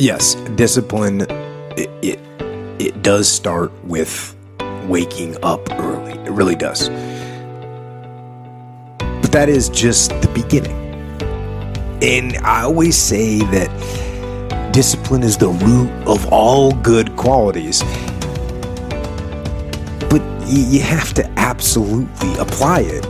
Yes, discipline, it does start with waking up early. It really does. But that is just the beginning. And I always say that discipline is the root of all good qualities. But you have to absolutely apply it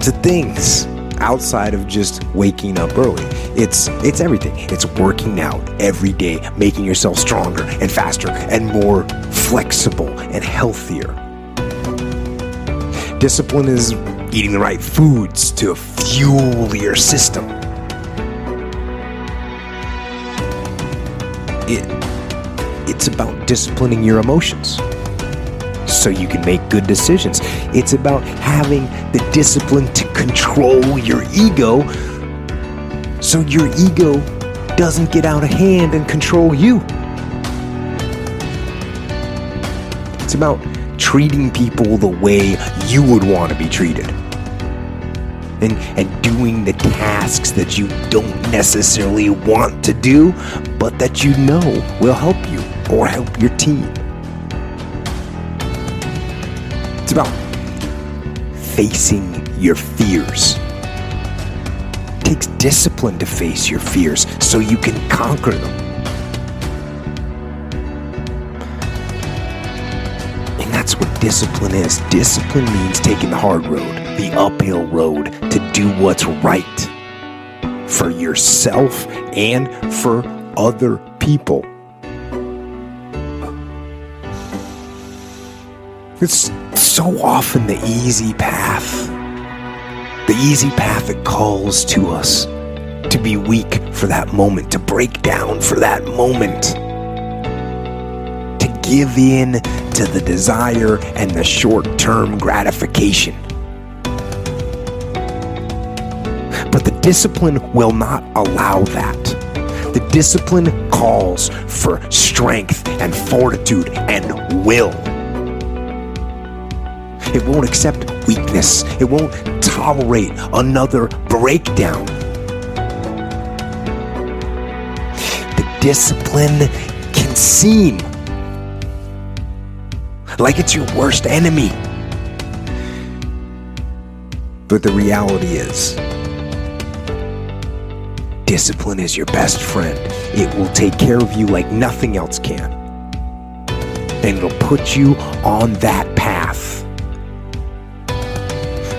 to things outside of just waking up early. It's everything. It's working out every day, making yourself stronger and faster and more flexible and healthier. Discipline is eating the right foods to fuel your system. It's about disciplining your emotions so you can make good decisions. It's about having the discipline to control your ego so your ego doesn't get out of hand and control you. It's about treating people the way you would want to be treated. And doing the tasks that you don't necessarily want to do, but that you know will help you or help your team. It's about facing your fears. It takes discipline to face your fears so you can conquer them. And that's what discipline is. Discipline means taking the hard road, the uphill road, to do what's right for yourself and for other people. It's so often the easy path that calls to us to be weak for that moment, to break down for that moment, to give in to the desire and the short-term gratification. But the discipline will not allow that. The discipline calls for strength and fortitude and will. It won't accept weakness. It won't tolerate another breakdown. The discipline can seem like it's your worst enemy. But the reality is, discipline is your best friend. It will take care of you like nothing else can. And it'll put you on that path.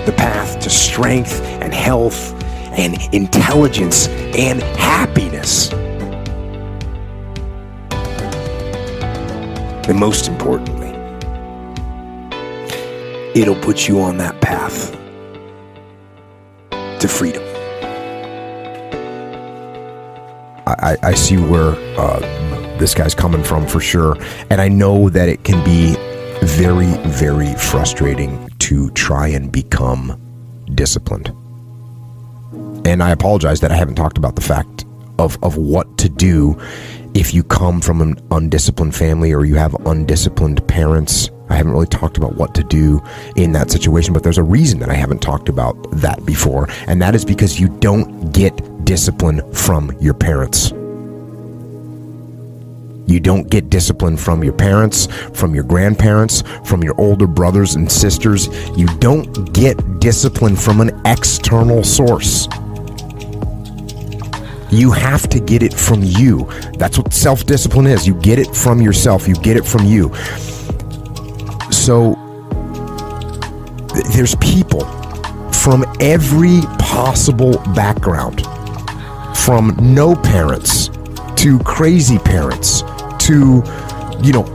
The path to strength and health and intelligence and happiness. And most importantly, it'll put you on that path to freedom. I see where this guy's coming from for sure. And I know that it can be very, very frustrating to try and become disciplined. And I apologize that I haven't talked about the fact of what to do if you come from an undisciplined family or you have undisciplined parents. I haven't really talked about what to do in that situation, but there's a reason that I haven't talked about that before, and that is because you don't get discipline from your parents. You don't get discipline from your parents, from your grandparents, from your older brothers and sisters. You don't get discipline from an external source. You have to get it from you. That's what self-discipline is. You get it from yourself. You get it from you. So there's people from every possible background, from no parents to crazy parents to,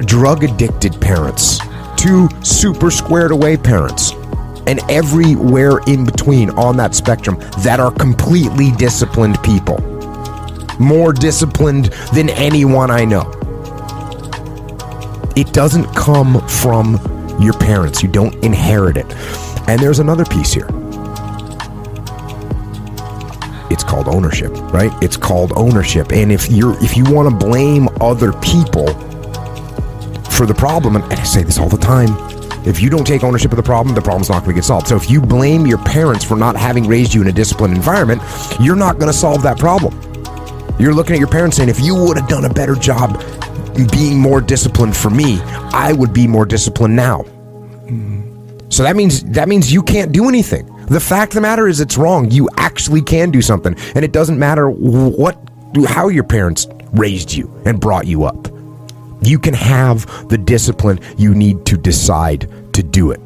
drug addicted parents to super squared away parents, and everywhere in between on that spectrum that are completely disciplined people. More disciplined than anyone I know. It doesn't come from your parents. You don't inherit it. And there's another piece here. It's called ownership, right? It's called ownership. And if you want to blame other people for the problem, and I say this all the time, if you don't take ownership of the problem's not going to get solved. So if you blame your parents for not having raised you in a disciplined environment, you're not going to solve that problem. You're looking at your parents saying, if you would have done a better job being more disciplined for me, I would be more disciplined now. So that means you can't do anything. The fact of the matter is it's wrong. You actually can do something. And it doesn't matter how your parents raised you and brought you up. You can have the discipline you need to decide to do it.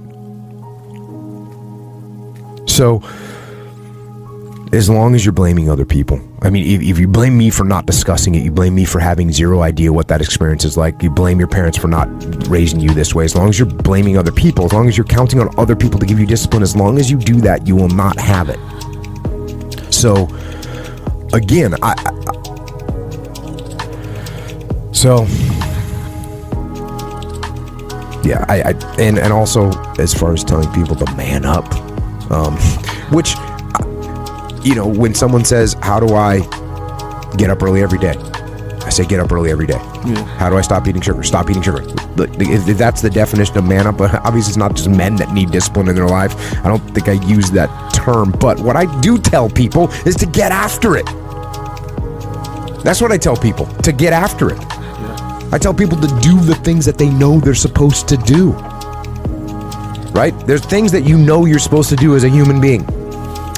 So, as long as you're blaming other people, I mean, if you blame me for not discussing it, you blame me for having zero idea what that experience is like, you blame your parents for not raising you this way, as long as you're blaming other people, as long as you're counting on other people to give you discipline, as long as you do that, you will not have it. So, again, and also, as far as telling people to man up, which, you know, when someone says, how do I get up early every day? I say, get up early every day. Yeah. How do I stop eating sugar? Stop eating sugar. If that's the definition of man up, obviously it's not just men that need discipline in their life. I don't think I use that term, but what I do tell people is to get after it. That's what I tell people, to get after it. Yeah. I tell people to do the things that they know they're supposed to do. Right? There's things that you know you're supposed to do as a human being.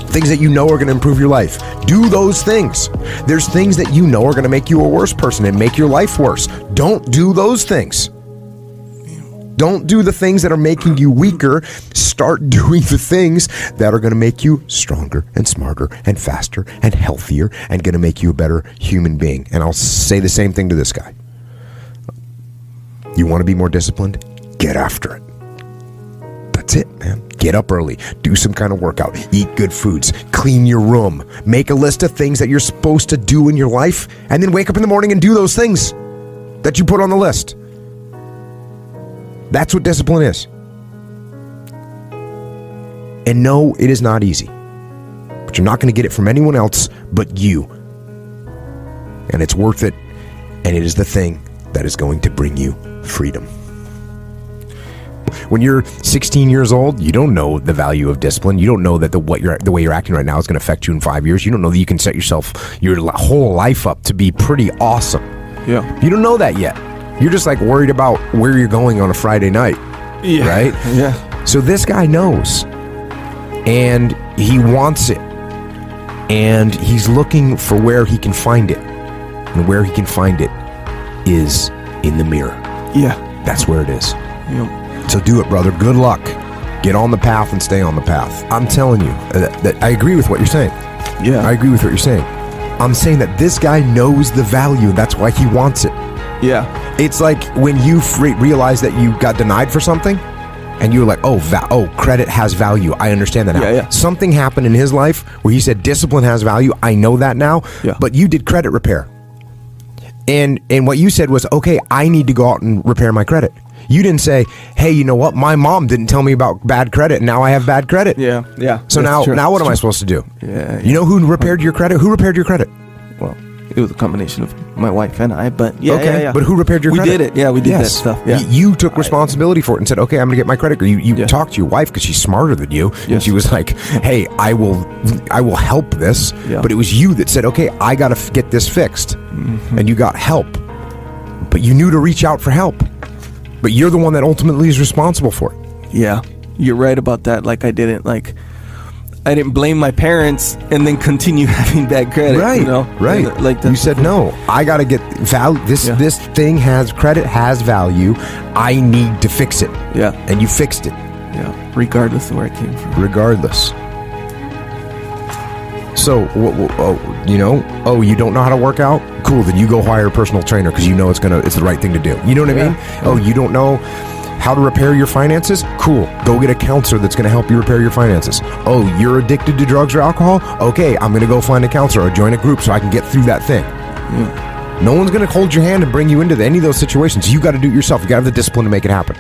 Things that you know are going to improve your life. Do those things. There's things that you know are going to make you a worse person and make your life worse. Don't do those things. Don't do the things that are making you weaker. Start doing the things that are going to make you stronger and smarter and faster and healthier and going to make you a better human being. And I'll say the same thing to this guy. You want to be more disciplined? Get after it. That's it, man. Get up early, do some kind of workout, eat good foods, clean your room, make a list of things that you're supposed to do in your life, and then wake up in the morning and do those things that you put on the list. That's what discipline is. And no, it is not easy. But you're not going to get it from anyone else but you. And it's worth it, and it is the thing that is going to bring you freedom. When you're 16 years old, you don't know the value of discipline. You don't know that the way you're acting right now is going to affect you in 5 years. You don't know that you can set your whole life up to be pretty awesome. Yeah. You don't know that yet. You're just like worried about where you're going on a Friday night. Yeah. Right? Yeah. So this guy knows. And he wants it. And he's looking for where he can find it. And where he can find it is in the mirror. Yeah. That's where it is. Yeah. So do it, brother. Good luck. Get on the path and stay on the path. I'm telling you that I agree with what you're saying. Yeah. I agree with what you're saying. I'm saying that this guy knows the value, and that's why he wants it. Yeah. It's like when you realize that you got denied for something, and you were like, credit has value. I understand that now. Yeah, yeah. Something happened in his life where he said discipline has value. I know that now. Yeah. But you did credit repair. And what you said was, okay, I need to go out and repair my credit. You didn't say, hey, you know what? My mom didn't tell me about bad credit, and now I have bad credit. Yeah, yeah. So now what am I supposed to do? Yeah. You know who repaired your credit? Who repaired your credit? Well, it was a combination of my wife and I, but yeah. Okay, yeah. But who repaired your credit? We did it. Yeah, we did that stuff. Yeah. You took responsibility for it and said, okay, I'm going to get my credit. You talked to your wife because she's smarter than you. Yes. And she was like, hey, I will help this. Yeah. But it was you that said, okay, I got to get this fixed. Mm-hmm. And you got help. But you knew to reach out for help. But you're the one that ultimately is responsible for it. Yeah, you're right about that. Like I didn't blame my parents and then continue having bad credit. Right, you know? Right. Like you said, no, I got to get value. This thing has credit, has value. I need to fix it. Yeah. And you fixed it. Yeah, regardless of where it came from. Regardless. So, you don't know how to work out? Cool, then you go hire a personal trainer because you know it's the right thing to do. You know what I mean? Yeah. Oh, you don't know how to repair your finances? Cool, go get a counselor that's going to help you repair your finances. Oh, you're addicted to drugs or alcohol? Okay, I'm going to go find a counselor or join a group so I can get through that thing. Yeah. No one's going to hold your hand and bring you into any of those situations. You got to do it yourself. You got to have the discipline to make it happen.